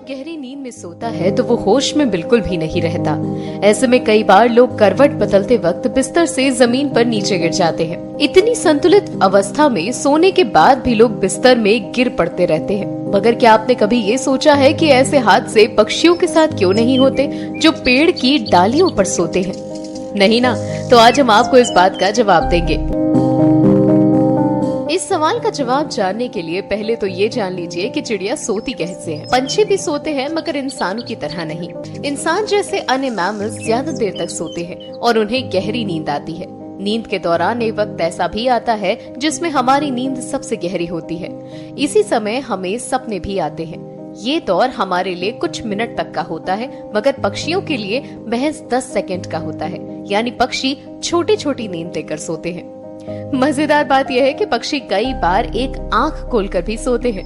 गहरी नींद में सोता है तो वो होश में बिल्कुल भी नहीं रहता। ऐसे में कई बार लोग करवट बदलते वक्त बिस्तर से जमीन पर नीचे गिर जाते हैं। इतनी संतुलित अवस्था में सोने के बाद भी लोग बिस्तर में गिर पड़ते रहते हैं। मगर क्या आपने कभी ये सोचा है कि ऐसे हादसे पक्षियों के साथ क्यों नहीं होते जो पेड़ की डालियों पर सोते हैं? नहीं ना? तो आज हम आपको इस बात का जवाब देंगे। इस सवाल का जवाब जानने के लिए पहले तो ये जान लीजिए कि चिड़िया सोती कैसे है। पंछी भी सोते हैं मगर इंसानों की तरह नहीं। इंसान जैसे अन्य मैमल्स ज्यादा देर तक सोते हैं और उन्हें गहरी नींद आती है। नींद के दौरान एक वक्त ऐसा भी आता है जिसमें हमारी नींद सबसे गहरी होती है। इसी समय हमें सपने भी आते हैं। ये दौर हमारे लिए कुछ मिनट तक का होता है मगर पक्षियों के लिए महज 10 सेकंड का होता है। यानी पक्षी छोटी छोटी नींद लेकर सोते हैं। मजेदार बात यह है कि पक्षी कई बार एक आंख खोलकर भी सोते हैं।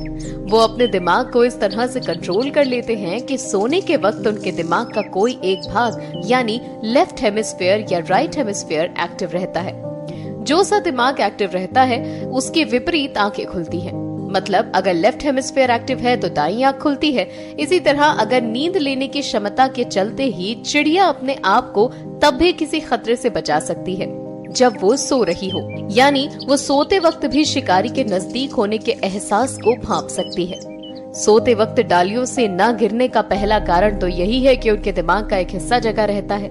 वो अपने दिमाग को इस तरह से कंट्रोल कर लेते हैं कि सोने के वक्त उनके दिमाग का कोई एक भाग यानी लेफ्ट हेमिस्फीयर या राइट हेमिस्फीयर एक्टिव रहता है। जो सा दिमाग एक्टिव रहता है उसके विपरीत आंखें खुलती हैं। मतलब अगर लेफ्ट हेमिस्फीयर एक्टिव है तो दाईं आंख खुलती है। इसी तरह अगर नींद लेने की क्षमता के चलते ही चिड़िया अपने आप को तब भी किसी खतरे से बचा सकती है जब वो सो रही हो। यानी वो सोते वक्त भी शिकारी के नजदीक होने के एहसास को भांप सकती है। सोते वक्त डालियों से न गिरने का पहला कारण तो यही है कि उनके दिमाग का एक हिस्सा जगा रहता है।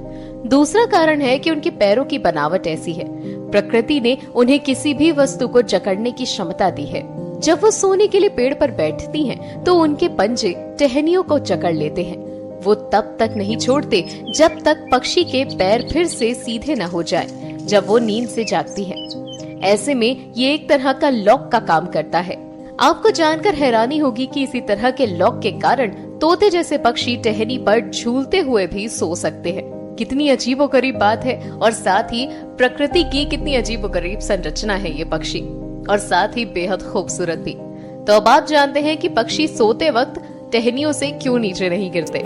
दूसरा कारण है कि उनके पैरों की बनावट ऐसी है। प्रकृति ने उन्हें किसी भी वस्तु को जकड़ने की क्षमता दी है। जब वो सोने के लिए पेड़ पर बैठती हैं, तो उनके पंजे टहनियों को जकड़ लेते हैं। वो तब तक नहीं छोड़ते जब तक पक्षी के पैर फिर से सीधे न हो जाए जब वो नींद से जागती है। ऐसे में ये एक तरह का लॉक का काम करता है। आपको जानकर हैरानी होगी कि इसी तरह के लॉक के कारण तोते जैसे पक्षी टहनी पर झूलते हुए भी सो सकते हैं। कितनी अजीबोगरीब बात है और साथ ही प्रकृति की कितनी अजीबोगरीब संरचना है ये पक्षी, और साथ ही बेहद खूबसूरत भी। तो अब आप जानते हैं कि पक्षी सोते वक्त टहनियों से क्यों नीचे नहीं गिरते।